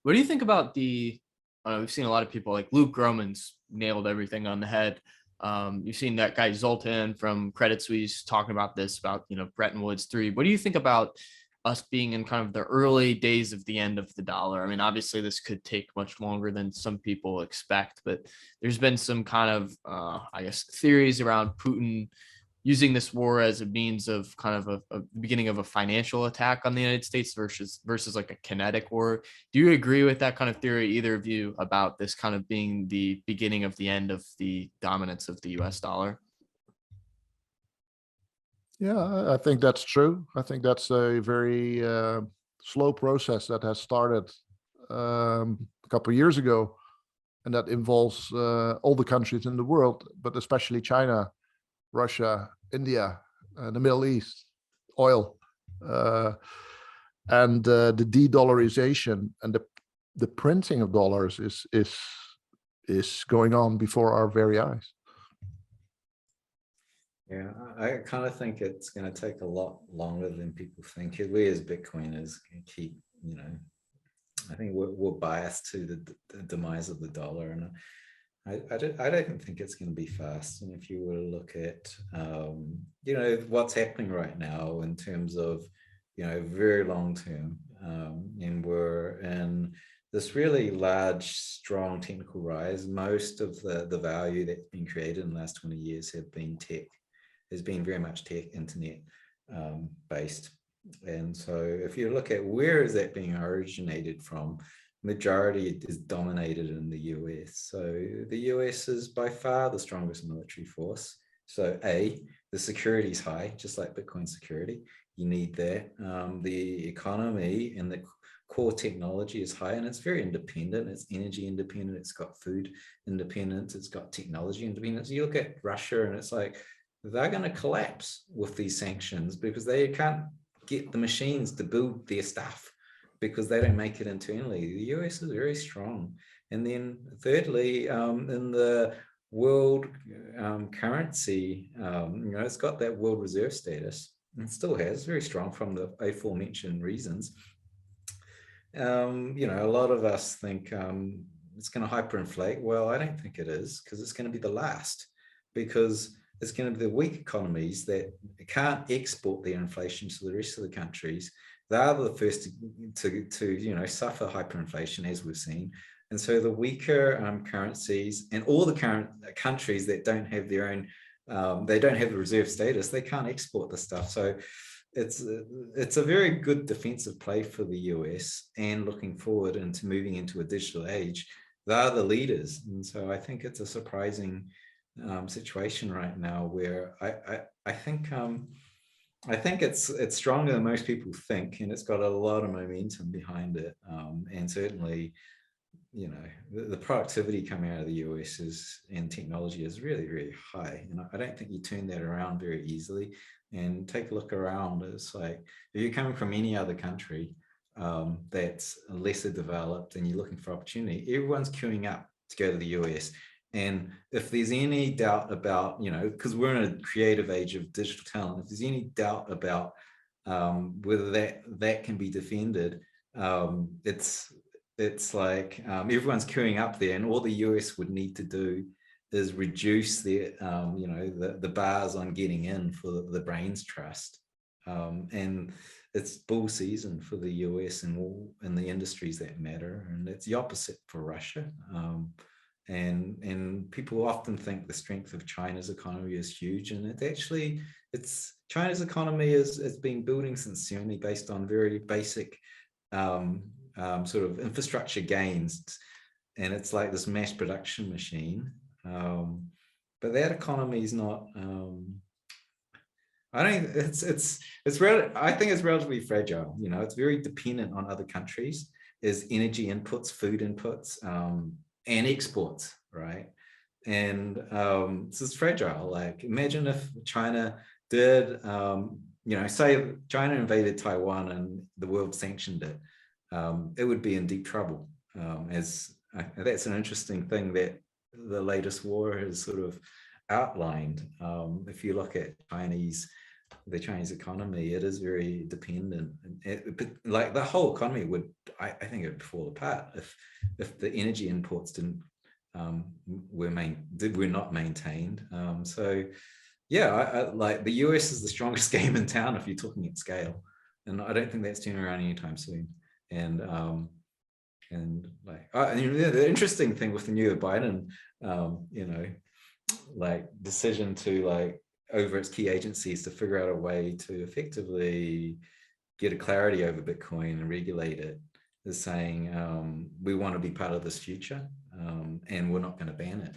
What do you think about we've seen a lot of people like Luke Groman's nailed everything on the head. You've seen that guy Zoltan from Credit Suisse talking about this, about, Bretton Woods 3. What do you think about us being in kind of the early days of the end of the dollar? I mean, obviously this could take much longer than some people expect, but there's been some kind of, I guess, theories around Putin using this war as a means of kind of a beginning of a financial attack on the United States versus like a kinetic war. Do you agree with that kind of theory, either of you, about this kind of being the beginning of the end of the dominance of the US dollar? Yeah, I think that's true. I think that's a very slow process that has started a couple of years ago, and that involves all the countries in the world, but especially China, Russia, India, the Middle East, oil, uh, and the de-dollarization and the printing of dollars is going on before our very eyes. Yeah, I kind of think it's going to take a lot longer than people think. We as Bitcoiners keep, I think we're biased to the demise of the dollar, and I don't think it's going to be fast. And if you were to look at, what's happening right now in terms of, very long term, and we're in this really large, strong technical rise. Most of the value that's been created in the last 20 years have been tech, has been very much tech, internet based. And so if you look at where is that being originated from, majority is dominated in the US. So the US is by far the strongest military force. So the security is high, just like Bitcoin security. You need that. The economy and the core technology is high, and it's very independent. It's energy independent. It's got food independence. It's got technology independence. You look at Russia and it's like, they're going to collapse with these sanctions because they can't get the machines to build their stuff because they don't make it internally. The US is very strong. And then thirdly, in the world currency, it's got that world reserve status and still has, very strong from the aforementioned reasons. A lot of us think it's going to hyperinflate. Well, I don't think it is, because it's going to be the last, because it's going to be the weak economies that can't export their inflation to the rest of the countries. They are the first to suffer hyperinflation, as we've seen. And so the weaker currencies and all the current countries that don't have their own, they don't have the reserve status, they can't export the stuff. So it's a very good defensive play for the US, and looking forward into moving into a digital age, they are the leaders. And so I think it's a surprising situation right now where I think it's stronger than most people think, and it's got a lot of momentum behind it. And certainly, the productivity coming out of the US and technology is really, really high. And I don't think you turn that around very easily. And take a look around. It's like, if you're coming from any other country that's lesser developed and you're looking for opportunity, everyone's queuing up to go to the US. And if there's any doubt about, because we're in a creative age of digital talent, if there's any doubt about whether that can be defended, it's like everyone's queuing up there, and all the US would need to do is reduce their, the bars on getting in for the brains trust. And it's bull season for the US and the industries that matter. And it's the opposite for Russia. And people often think the strength of China's economy is huge, and it's China's economy has been building since certainly based on very basic sort of infrastructure gains, and it's like this mass production machine. But that economy is not. I don't. I think it's relatively fragile. It's very dependent on other countries as energy inputs, food inputs, and exports, right? And so it's fragile. Like, imagine if China did, say China invaded Taiwan and the world sanctioned it, it would be in deep trouble. That's an interesting thing that the latest war has sort of outlined. If you look at Chinese the Chinese economy, it is very dependent. But like the whole economy would, I think it would fall apart if the energy imports were not maintained. So yeah, I like the US is the strongest game in town if you're talking at scale, and I don't think that's turning around anytime soon. And like the interesting thing with the new Biden, like decision to like over its key agencies to figure out a way to effectively get a clarity over Bitcoin and regulate it, is saying we want to be part of this future, and we're not going to ban it.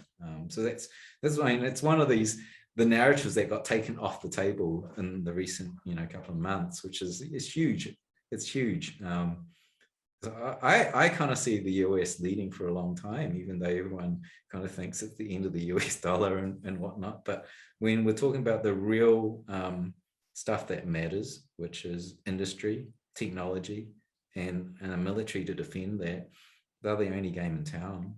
So that's I mean, it's one of the narratives that got taken off the table in the recent couple of months, which is huge. It's huge. So I kind of see the US leading for a long time, even though everyone kind of thinks it's the end of the US dollar and whatnot. But when we're talking about the real stuff that matters, which is industry, technology, and a military to defend that, they're the only game in town.